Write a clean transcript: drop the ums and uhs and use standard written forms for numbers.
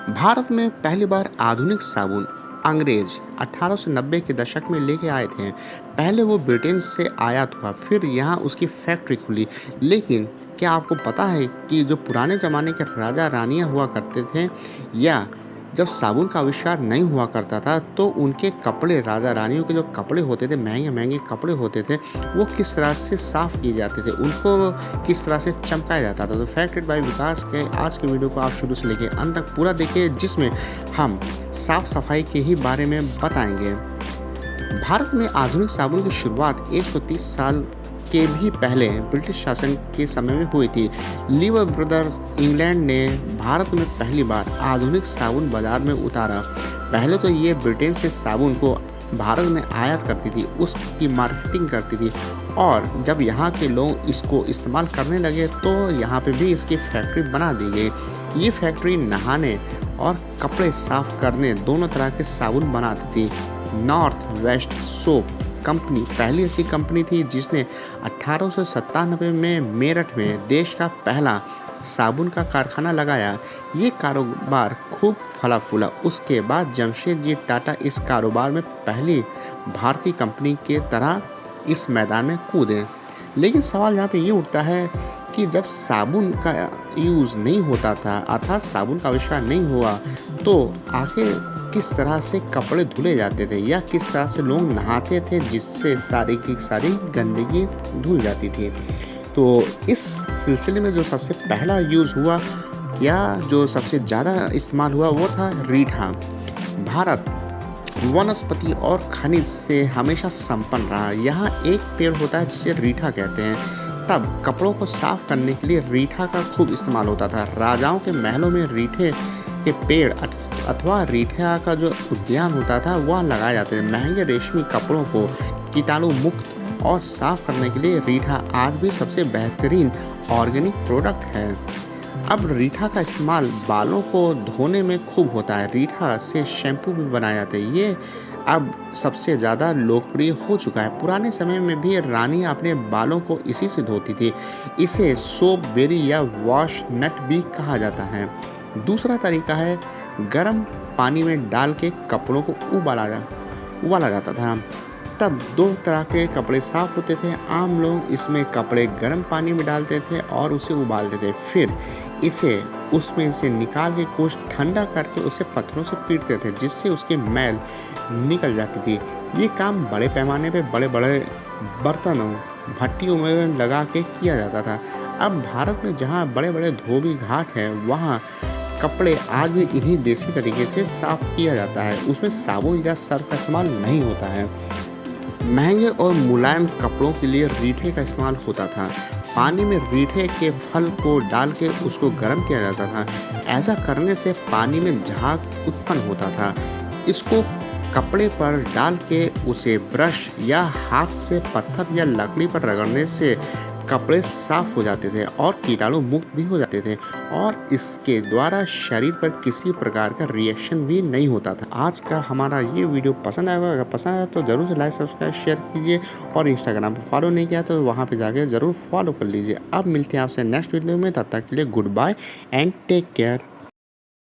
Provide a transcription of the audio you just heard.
भारत में पहली बार आधुनिक साबुन अंग्रेज 1890 के दशक में लेके आए थे। पहले वो ब्रिटेन से आयात हुआ, फिर यहाँ उसकी फैक्ट्री खुली। लेकिन क्या आपको पता है कि जो पुराने ज़माने के राजा रानियाँ हुआ करते थे, या जब साबुन का आविष्कार नहीं हुआ करता था, तो उनके कपड़े, राजा रानियों के जो कपड़े होते थे, महंगे महंगे कपड़े होते थे, वो किस तरह से साफ़ किए जाते थे, उनको किस तरह से चमकाया जाता था। तो फैक्ट बाय विकास के आज के वीडियो को आप शुरू से लेकर अंत तक पूरा देखिए, जिसमें हम साफ सफाई के ही बारे में बताएंगे। भारत में आधुनिक साबुन की शुरुआत 130 साल के भी पहले ब्रिटिश शासन के समय में हुई थी। लीवर ब्रदर्स इंग्लैंड ने भारत में पहली बार आधुनिक साबुन बाजार में उतारा। पहले तो ये ब्रिटेन से साबुन को भारत में आयात करती थी, उसकी मार्केटिंग करती थी, और जब यहाँ के लोग इसको इस्तेमाल करने लगे तो यहाँ पे भी इसकी फैक्ट्री बना दी गई। ये फैक्ट्री नहाने और कपड़े साफ करने दोनों तरह के साबुन बनाती थी। नॉर्थ वेस्ट सोप कंपनी पहली ऐसी कंपनी थी जिसने 1897 में मेरठ में देश का पहला साबुन का कारखाना लगाया। ये कारोबार खूब फला फूला। उसके बाद जमशेदजी टाटा इस कारोबार में पहली भारतीय कंपनी के तरह इस मैदान में कूदे। लेकिन सवाल यहाँ पे ये उठता है कि जब साबुन का यूज़ नहीं होता था, अर्थात साबुन का आविष्कार नहीं हुआ, तो आखिर किस तरह से कपड़े धुले जाते थे या किस तरह से लोग नहाते थे, जिससे सारी की सारी गंदगी धुल जाती थी। तो इस सिलसिले में जो सबसे पहला यूज़ हुआ या जो सबसे ज़्यादा इस्तेमाल हुआ वो था रीठा। भारत वनस्पति और खनिज से हमेशा संपन्न रहा। यहाँ एक पेड़ होता है जिसे रीठा कहते हैं। तब कपड़ों को साफ करने के लिए रीठा का खूब इस्तेमाल होता था। राजाओं के महलों में रीठे के पेड़ अथवा रीठा का जो उद्यान होता था वह लगाए जाते थे। महंगे रेशमी कपड़ों को कीटाणु मुक्त और साफ करने के लिए रीठा आज भी सबसे बेहतरीन ऑर्गेनिक प्रोडक्ट है। अब रीठा का इस्तेमाल बालों को धोने में खूब होता है। रीठा से शैम्पू भी बनाए जाते हैं। ये अब सबसे ज़्यादा लोकप्रिय हो चुका है। पुराने समय में भी रानी अपने बालों को इसी से धोती थी। इसे सोप बेरी या वॉश नट भी कहा जाता है। दूसरा तरीका है गर्म पानी में डाल के कपड़ों को उबाला जाता था। तब दो तरह के कपड़े साफ होते थे। आम लोग इसमें कपड़े गर्म पानी में डालते थे और उसे उबालते थे, फिर इसे उसमें से निकाल के कुछ ठंडा करके उसे पत्थरों से पीटते थे, जिससे उसकी मैल निकल जाती थी। ये काम बड़े पैमाने पे बड़े बड़े बर्तनों, भट्टियों में लगा के किया जाता था। अब भारत में जहाँ बड़े बड़े धोबी घाट हैं, वहाँ कपड़े आज भी इन्हीं देसी तरीके से साफ किया जाता है। उसमें साबुन या सर्फ का इस्तेमाल नहीं होता है। महंगे और मुलायम कपड़ों के लिए रीठे का इस्तेमाल होता था। पानी में रीठे के फल को डाल के उसको गर्म किया जाता था। ऐसा करने से पानी में झाग उत्पन्न होता था। इसको कपड़े पर डाल के उसे ब्रश या हाथ से पत्थर या लकड़ी पर रगड़ने से कपड़े साफ हो जाते थे और कीटाणु मुक्त भी हो जाते थे, और इसके द्वारा शरीर पर किसी प्रकार का रिएक्शन भी नहीं होता था। आज का हमारा ये वीडियो पसंद आएगा। अगर पसंद आया तो ज़रूर से लाइक सब्सक्राइब शेयर कीजिए, और इंस्टाग्राम पर फॉलो नहीं किया तो वहाँ पे जाके ज़रूर फॉलो कर लीजिए। अब मिलते हैं आपसे नेक्स्ट वीडियो में। तब तक के लिए goodbye and take care.